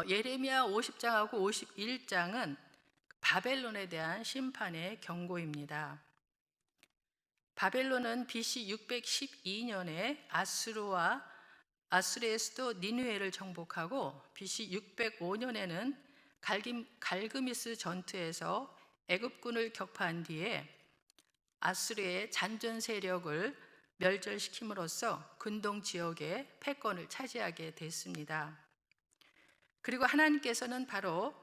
예레미야 50장하고 51장은 바벨론에 대한 심판의 경고입니다. 바벨론은 BC 612년에 아수르의 수도 니느웨를 정복하고 BC 605년에는 갈그미스 전투에서 애굽군을 격파한 뒤에 아수르의 잔존 세력을 멸절시킴으로써 근동 지역의 패권을 차지하게 됐습니다. 그리고 하나님께서는 바로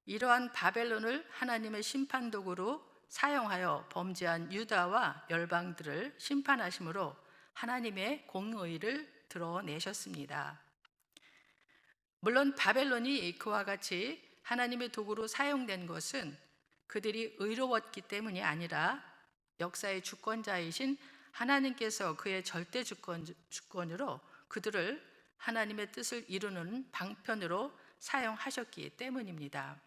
이러한 바벨론을 하나님의 심판 도구로 사용하여 범죄한 유다와 열방들을 심판하심으로 하나님의 공의를 드러내셨습니다. 물론 바벨론이 그와 같이 하나님의 도구로 사용된 것은 그들이 의로웠기 때문이 아니라 역사의 주권자이신 하나님께서 그의 절대 주권으로 그들을 하나님의 뜻을 이루는 방편으로 사용하셨기 때문입니다.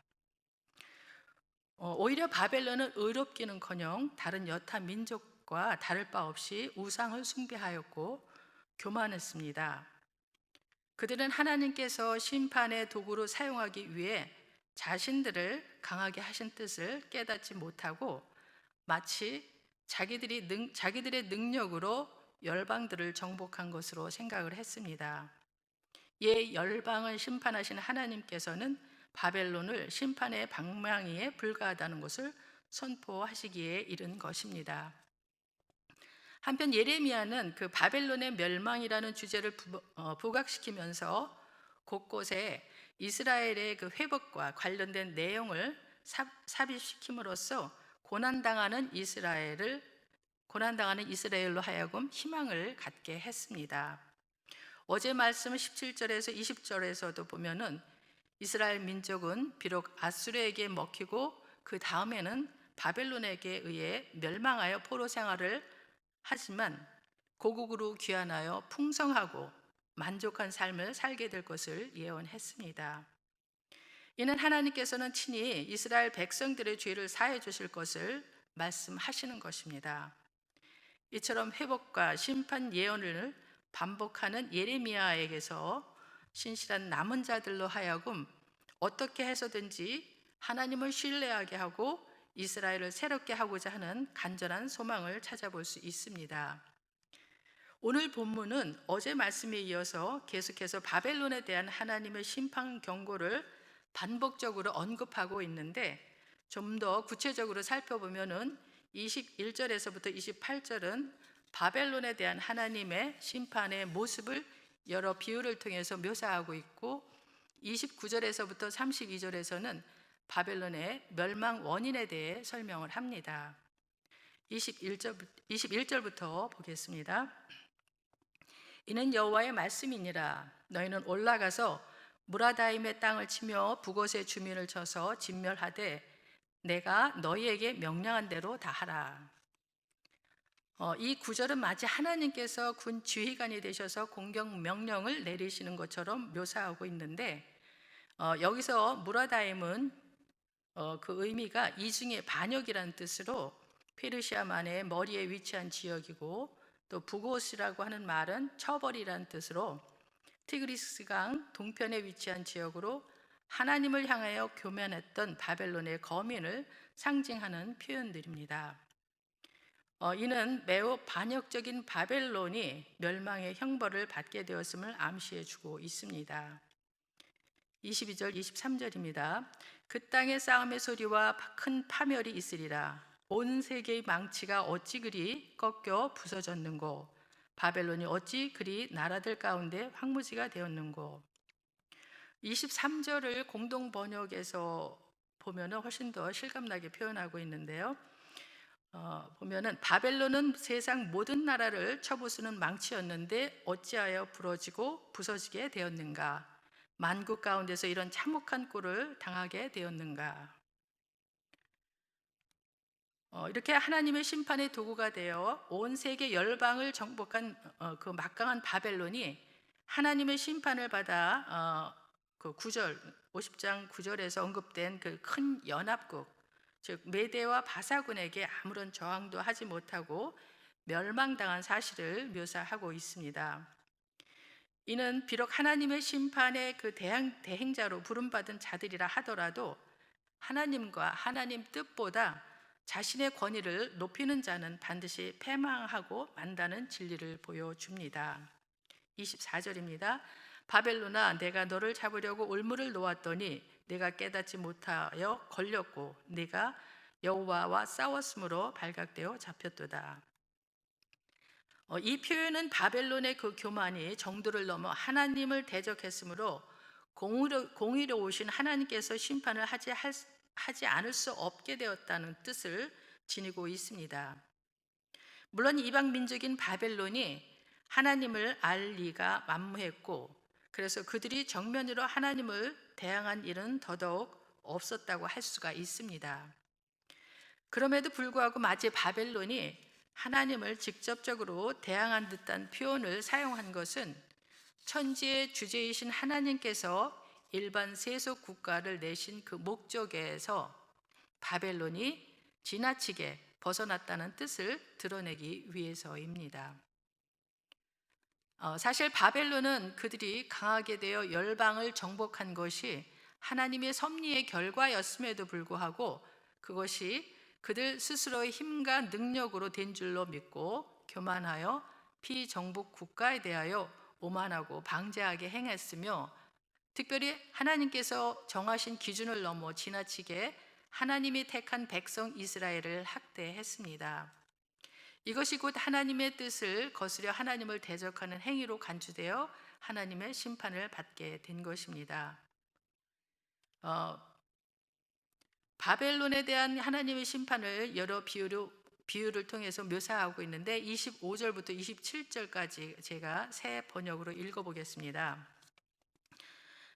오히려 바벨론은 의롭기는커녕 다른 여타 민족과 다를 바 없이 우상을 숭배하였고 교만했습니다. 그들은 하나님께서 심판의 도구로 사용하기 위해 자신들을 강하게 하신 뜻을 깨닫지 못하고 마치 자기들의 능력으로 열방들을 정복한 것으로 생각을 했습니다. 열방을 심판하신 하나님께서는 바벨론을 심판의 방망이에 불과하다는 것을 선포하시기에 이른 것입니다. 한편 예레미야는 그 바벨론의 멸망이라는 주제를 부각시키면서 곳곳에 이스라엘의 그 회복과 관련된 내용을 삽입시킴으로써 고난당하는 이스라엘로 하여금 희망을 갖게 했습니다. 어제 말씀 17절에서 20절에서도 보면은 이스라엘 민족은 비록 아수르에게 먹히고 그 다음에는 바벨론에게 의해 멸망하여 포로 생활을 하지만 고국으로 귀환하여 풍성하고 만족한 삶을 살게 될 것을 예언했습니다. 이는 하나님께서는 친히 이스라엘 백성들의 죄를 사해 주실 것을 말씀하시는 것입니다. 이처럼 회복과 심판 예언을 반복하는 예레미야에게서 신실한 남은 자들로 하여금 어떻게 해서든지 하나님을 신뢰하게 하고 이스라엘을 새롭게 하고자 하는 간절한 소망을 찾아볼 수 있습니다. 오늘 본문은 어제 말씀에 이어서 계속해서 바벨론에 대한 하나님의 심판 경고를 반복적으로 언급하고 있는데 좀 더 구체적으로 살펴보면은 21절에서부터 28절은 바벨론에 대한 하나님의 심판의 모습을 여러 비유를 통해서 묘사하고 있고 29절에서부터 32절에서는 바벨론의 멸망 원인에 대해 설명을 합니다. 21절부터 보겠습니다. 이는 여호와의 말씀이니라. 너희는 올라가서 무라다임의 땅을 치며 북옷의 주민을 쳐서 진멸하되 내가 너희에게 명령한 대로 다 하라. 이 구절은 마치 하나님께서 군 지휘관이 되셔서 공격 명령을 내리시는 것처럼 묘사하고 있는데 여기서 무라다임은 그 의미가 이중의 반역이라는 뜻으로 페르시아만의 머리에 위치한 지역이고 또 북옷이라고 하는 말은 처벌이라는 뜻으로 티그리스강 동편에 위치한 지역으로 하나님을 향하여 교만했던 바벨론의 거민을 상징하는 표현들입니다. 이는 매우 반역적인 바벨론이 멸망의 형벌을 받게 되었음을 암시해 주고 있습니다. 22절, 23절입니다. 그 땅의 싸움의 소리와 큰 파멸이 있으리라. 온 세계의 망치가 어찌 그리 꺾여 부서졌는고, 바벨론이 어찌 그리 나라들 가운데 황무지가 되었는고. 23절을 공동 번역에서 보면은 훨씬 더 실감나게 표현하고 있는데요. 보면은 바벨론은 세상 모든 나라를 쳐부수는 망치였는데 어찌하여 부러지고 부서지게 되었는가? 만국 가운데서 이런 참혹한 꼴을 당하게 되었는가? 이렇게 하나님의 심판의 도구가 되어 온 세계 열방을 정복한 그 막강한 바벨론이 하나님의 심판을 받아 그 50장 9절에서 언급된 그 큰 연합국, 즉 메대와 바사군에게 아무런 저항도 하지 못하고 멸망당한 사실을 묘사하고 있습니다. 이는 비록 하나님의 심판의 그 대행자로 부름받은 자들이라 하더라도 하나님과 하나님 뜻보다 자신의 권위를 높이는 자는 반드시 패망하고 만다는 진리를 보여줍니다. 24절입니다. 바벨론아, 내가 너를 잡으려고 올무를 놓았더니 내가 깨닫지 못하여 걸렸고 내가 여호와와 싸웠으므로 발각되어 잡혔도다. 이 표현은 바벨론의 그 교만이 정도를 넘어 하나님을 대적했으므로 공의로우신 하나님께서 심판을 하지 않을 수 없게 되었다는 뜻을 지니고 있습니다. 물론 이방 민족인 바벨론이 하나님을 알 리가 만무했고, 그래서 그들이 정면으로 하나님을 대항한 일은 더더욱 없었다고 할 수가 있습니다. 그럼에도 불구하고 마치 바벨론이 하나님을 직접적으로 대항한 듯한 표현을 사용한 것은 천지의 주제이신 하나님께서 일반 세속 국가를 내신 그 목적에서 바벨론이 지나치게 벗어났다는 뜻을 드러내기 위해서입니다. 사실 바벨론은 그들이 강하게 되어 열방을 정복한 것이 하나님의 섭리의 결과였음에도 불구하고 그것이 그들 스스로의 힘과 능력으로 된 줄로 믿고 교만하여 피정복 국가에 대하여 오만하고 방자하게 행했으며, 특별히 하나님께서 정하신 기준을 넘어 지나치게 하나님이 택한 백성 이스라엘을 학대했습니다. 이것이 곧 하나님의 뜻을 거스려 하나님을 대적하는 행위로 간주되어 하나님의 심판을 받게 된 것입니다. 바벨론에 대한 하나님의 심판을 여러 비유를 통해서 묘사하고 있는데 25절부터 27절까지 제가 새 번역으로 읽어보겠습니다.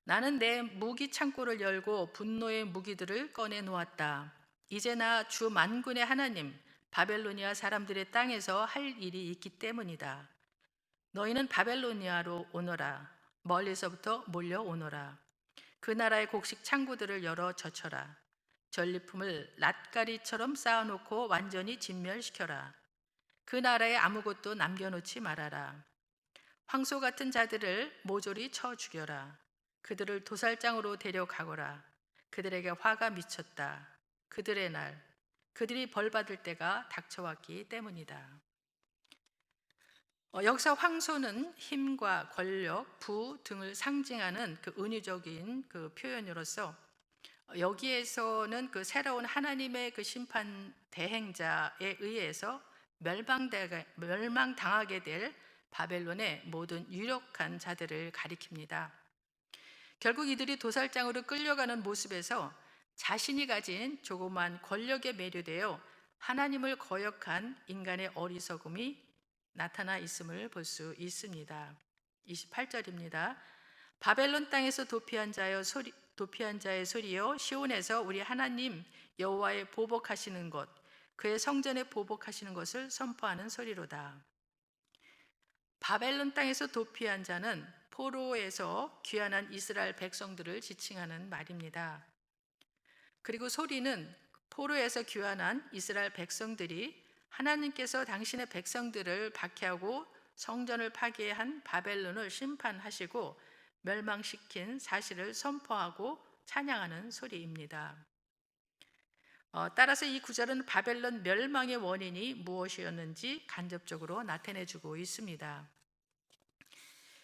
나는 내 무기 창고를 열고 분노의 무기들을 꺼내 놓았다. 이제 나 주 만군의 하나님 바벨로니아 사람들의 땅에서 할 일이 있기 때문이다. 너희는 바벨로니아로 오너라. 멀리서부터 몰려오너라. 그 나라의 곡식 창고들을 열어 젖혀라. 전리품을 낫가리처럼 쌓아놓고 완전히 진멸시켜라. 그 나라에 아무것도 남겨놓지 말아라. 황소 같은 자들을 모조리 쳐 죽여라. 그들을 도살장으로 데려가거라. 그들에게 화가 미쳤다. 그들의 날, 그들이 벌받을 때가 닥쳐왔기 때문이다. 여기서 황소는 힘과 권력, 부 등을 상징하는 그 은유적인 그 표현으로서 여기에서는 그 새로운 하나님의 그 심판 대행자에 의해서 멸망당하게 될 바벨론의 모든 유력한 자들을 가리킵니다. 결국 이들이 도살장으로 끌려가는 모습에서 자신이 가진 조그만 권력에 매료되어 하나님을 거역한 인간의 어리석음이 나타나 있음을 볼 수 있습니다. 28절입니다. 바벨론 땅에서 도피한 자의 소리여, 시온에서 우리 하나님 여호와의 보복하시는 것, 그의 성전에 보복하시는 것을 선포하는 소리로다. 바벨론 땅에서 도피한 자는 포로에서 귀환한 이스라엘 백성들을 지칭하는 말입니다. 그리고 소리는 포로에서 귀환한 이스라엘 백성들이 하나님께서 당신의 백성들을 박해하고 성전을 파괴한 바벨론을 심판하시고 멸망시킨 사실을 선포하고 찬양하는 소리입니다. 따라서 이 구절은 바벨론 멸망의 원인이 무엇이었는지 간접적으로 나타내주고 있습니다.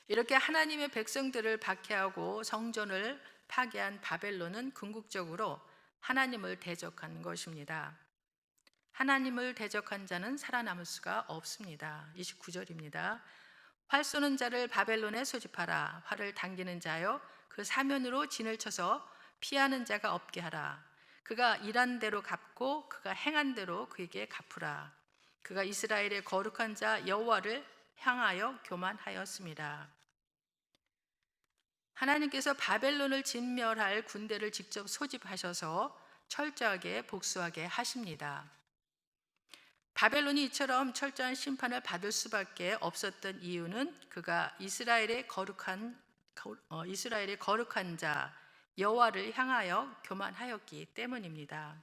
이렇게 하나님의 백성들을 박해하고 성전을 파괴한 바벨론은 궁극적으로 하나님을 대적한 것입니다. 하나님을 대적한 자는 살아남을 수가 없습니다. 29절입니다. 활 쏘는 자를 바벨론에 소집하라. 활을 당기는 자여, 그 사면으로 진을 쳐서 피하는 자가 없게 하라. 그가 일한 대로 갚고 그가 행한 대로 그에게 갚으라. 그가 이스라엘의 거룩한 자 여호와를 향하여 교만하였습니다. 하나님께서 바벨론을 진멸할 군대를 직접 소집하셔서 철저하게 복수하게 하십니다. 바벨론이 이처럼 철저한 심판을 받을 수밖에 없었던 이유는 그가 이스라엘의 거룩한 자 여호와를 향하여 교만하였기 때문입니다.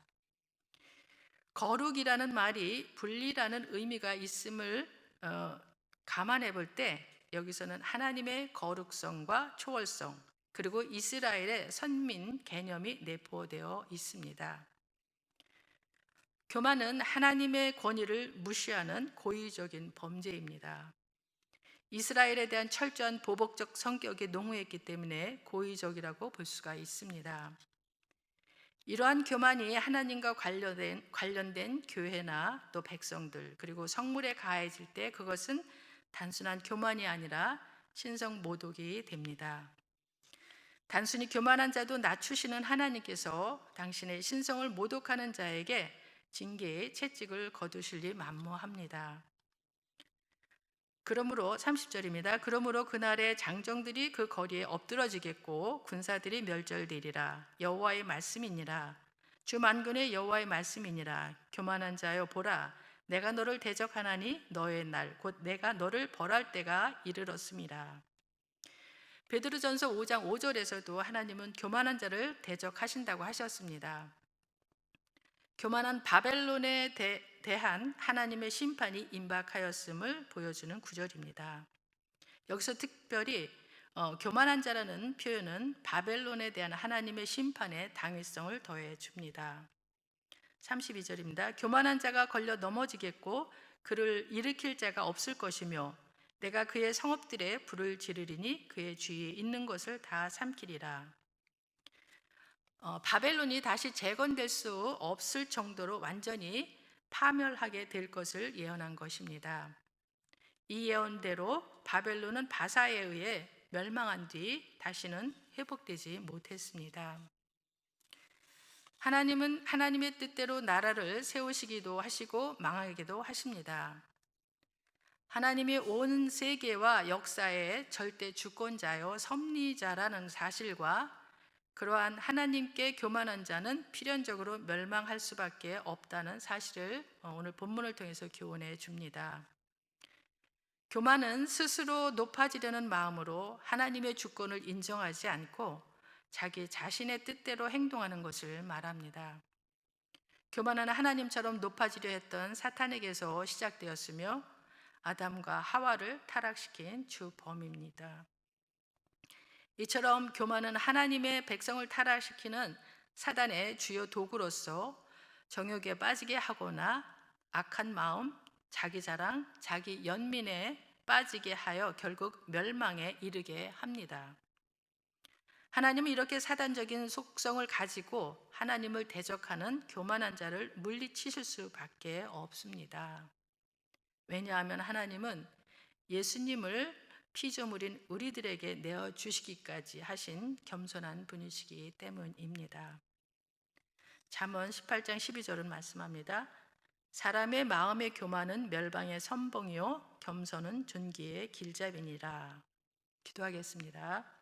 거룩이라는 말이 분리라는 의미가 있음을 감안해 볼 때 여기서는 하나님의 거룩성과 초월성, 그리고 이스라엘의 선민 개념이 내포되어 있습니다. 교만은 하나님의 권위를 무시하는 고의적인 범죄입니다. 이스라엘에 대한 철저한 보복적 성격이 농후했기 때문에 고의적이라고 볼 수가 있습니다. 이러한 교만이 하나님과 관련된 교회나 또 백성들, 그리고 성물에 가해질 때 그것은 단순한 교만이 아니라 신성 모독이 됩니다. 단순히 교만한 자도 낮추시는 하나님께서 당신의 신성을 모독하는 자에게 징계의 채찍을 거두실리 만무합니다. 그러므로 30절입니다. 그러므로 그날에 장정들이 그 거리에 엎드러지겠고 군사들이 멸절되리라. 여호와의 말씀이니라. 주 만군의 여호와의 말씀이니라. 교만한 자여 보라, 내가 너를 대적하나니 너의 날 곧 내가 너를 벌할 때가 이르렀음이라. 베드로전서 5장 5절에서도 하나님은 교만한 자를 대적하신다고 하셨습니다. 교만한 바벨론에 대한 하나님의 심판이 임박하였음을 보여주는 구절입니다. 여기서 특별히 교만한 자라는 표현은 바벨론에 대한 하나님의 심판의 당위성을 더해 줍니다. 32절입니다. 교만한 자가 걸려 넘어지겠고 그를 일으킬 자가 없을 것이며 내가 그의 성읍들에 불을 지르리니 그의 주위에 있는 것을 다 삼키리라. 바벨론이 다시 재건될 수 없을 정도로 완전히 파멸하게 될 것을 예언한 것입니다. 이 예언대로 바벨론은 바사에 의해 멸망한 뒤 다시는 회복되지 못했습니다. 하나님은 하나님의 뜻대로 나라를 세우시기도 하시고 망하기도 하십니다. 하나님이 온 세계와 역사의 절대 주권자요 섭리자라는 사실과 그러한 하나님께 교만한 자는 필연적으로 멸망할 수밖에 없다는 사실을 오늘 본문을 통해서 교훈해 줍니다. 교만은 스스로 높아지려는 마음으로 하나님의 주권을 인정하지 않고 자기 자신의 뜻대로 행동하는 것을 말합니다. 교만은 하나님처럼 높아지려 했던 사탄에게서 시작되었으며 아담과 하와를 타락시킨 주범입니다. 이처럼 교만은 하나님의 백성을 타락시키는 사단의 주요 도구로서 정욕에 빠지게 하거나 악한 마음, 자기 자랑, 자기 연민에 빠지게 하여 결국 멸망에 이르게 합니다. 하나님은 이렇게 사단적인 속성을 가지고 하나님을 대적하는 교만한 자를 물리치실 수밖에 없습니다. 왜냐하면 하나님은 예수님을 피조물인 우리들에게 내어주시기까지 하신 겸손한 분이시기 때문입니다. 잠언 18장 12절은 말씀합니다. 사람의 마음의 교만은 멸망의 선봉이요 겸손은 존귀의 길잡이니라. 기도하겠습니다.